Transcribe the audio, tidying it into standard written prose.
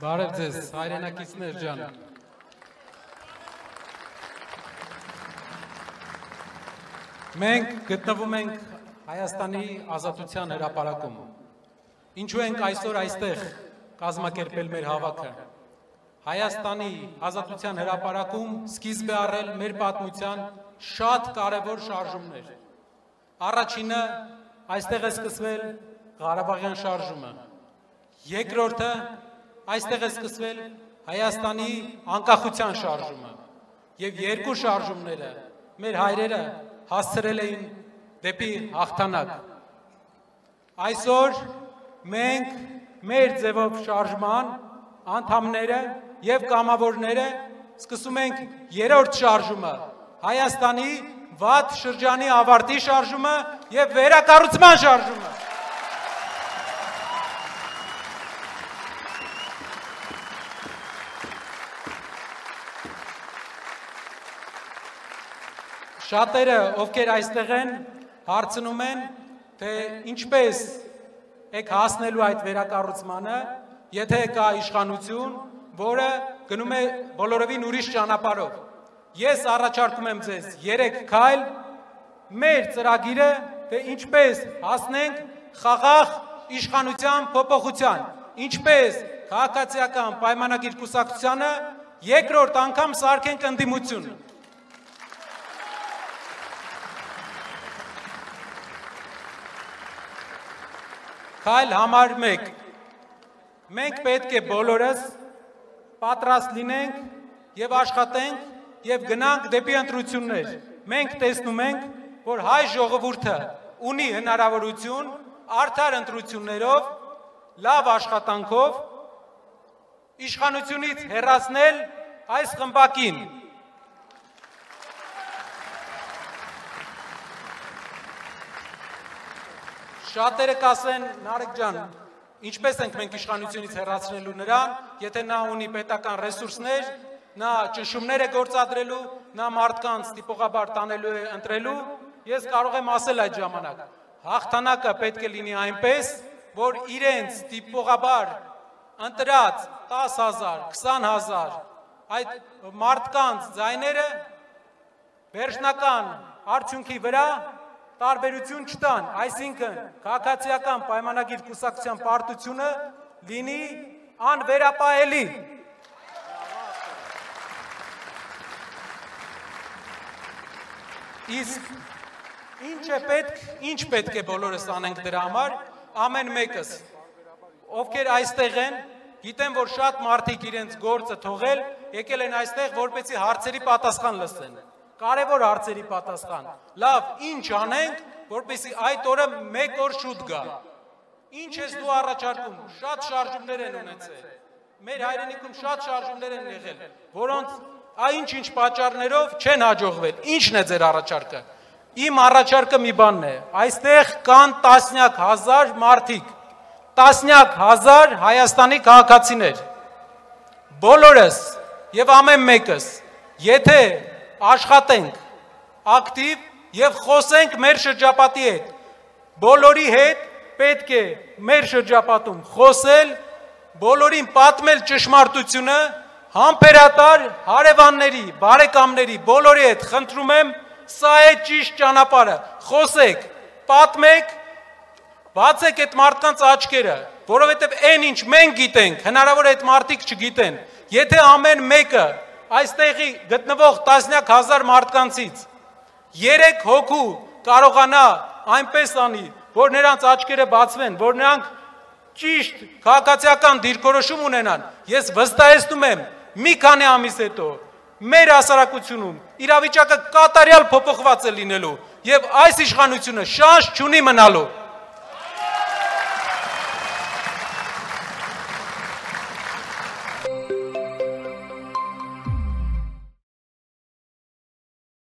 Բարև ձեզ, հայրենակիցներ ջան։ Մենք գտնվում ենք Հայաստանի ազատության հրապարակում։ Ինչու ենք այսօր այստեղ կազմակերպել մեր հավաքը։ Հայաստանի ազատության հրապարակում սկիզբ է առել մեր պատմության շատ կարևոր շարժումներ։ Առաջինը այստեղ է սկսվել Ղարաբաղյան շարժումը։ Երկրորդը այստեղ է սկսվել Հայաստանի անկախության շարժումը։ Եվ երկու շարժումները մեր հայրերը հասցրել էին դեպի հաղթանակ։ Այսօր մենք մեր ձևով շարժման անդամները եւ կամավորները սկսում ենք երրորդ շարժումը, Հայաստանի վատ շրջանի ավարտի շարժումը եւ վերակառուցման շարժումը։ Շատերը, ովքեր այստեղ են, հարցնում են, թե ինչպես եք հասնելու այդ վերակառուցմանը, եթե կա իշխանություն, որը գնում է բոլորովին ուրիշ ճանապարհով։ Ես առաջարկում եմ ձեզ 3 քայլ, մեր ծրագիրը, թե ինչպես հասնենք խաղաղ իշխանության փոփոխության, ինչպես քաղաքացիական պայմանագիր կուսակցությանը երկրորդ անգամ սարքենք ընդդիմություն։ Քայլ համար 1. Մենք պետք է բոլորս պատրաստ լինենք եւ աշխատենք եւ գնանք դեպի ընտրություններ։ Մենք տեսնում ենք, որ հայ ժողովուրդը ունի հնարավորություն արդար ընտրություններով, լավ աշխատանքով իշխանությունից հեռացնել այս խմբակին։ Շատերը կասեն, Նարեկ ջան, ինչպես ենք մենք իշխանությունից հեռացնելու նրան, եթե նա ունի պետական ռեսուրսներ, նա ճնշումներ է գործադրելու, նա մարդկանց տիպողաբար տանելու է ընտրելու, ես կարող եմ ասել այդ ժամանակ, հաղթանակը պետք է լինի այնպես, որ իրենց տիպողաբար ընտրած 10,000, 20,000 այդ մարդկանց ձայները վերջնական արդյունքի վրա տարբերություն չտան, այսինքն քաղաքացիական պայմանագիր կուսակցության պարտությունը լինի անվերապահելի։ Իսկ ինչ պետք է բոլորս անենք դրա համար, ամեն մեկս, ովքեր այստեղ են, գիտեմ, որ շատ մարդիկ իրենց գործը թողել, եկել են այստեղ, որպեսզի հարցերի պատասխան լսեն։ Կարևոր հարցերի պատասխան։ Լավ, ինչ անենք, որպեսզի այդ օրը մեկ օր շուտ գա։ Ինչ ես դու առաջարկում, շատ շարժումներ են ունեցել։ Մեր հայրենիքում շատ շարժումներ են եղել, որոնց ինչ պատճառներով չեն հաջողվել։ Ինչն է ձեր առաջարկը։ Իմ առաջարկը մի բանն է։ Այստեղ կան տասնյակ հազար մարդիկ, տասնյակ հազար Հայաստանի քաղաքացիներ։ Բոլորս եւ ամեն մեկս, եթե աշխատենք ակտիվ եւ խոսենք մեր շրջապատի հետ։ Բոլորի հետ պետք է մեր շրջապատում խոսել, բոլորին պատմել ճշմարտությունը, համբերատար հարևանների, բարեկամների, բոլորի հետ խնդրում եմ, սա է ճիշտ ճանապարհը։ Խոսեք, պատմեք, բացեք այդ մարդկանց աչքերը, որովհետեւ այն ինչ մենք գիտենք, հնարավոր է այդ մարդիկ չգիտեն։ Եթե ամեն մեկը այստեղի գտնվող տասնյակ հազար մարդկանցից 3 հոգու կարողանա այնպես անի, որ նրանց աչքերը բացվեն, որ նրանք ճիշտ քաղաքացիական դիրքորոշում ունենան, ես վստահեցնում եմ, մի քանի ամիս հետո մեր հասարակությունում իրավիճակը կատարյալ փոփոխված է լինելու եւ այս իշխանությունը շանս չունի մնալու։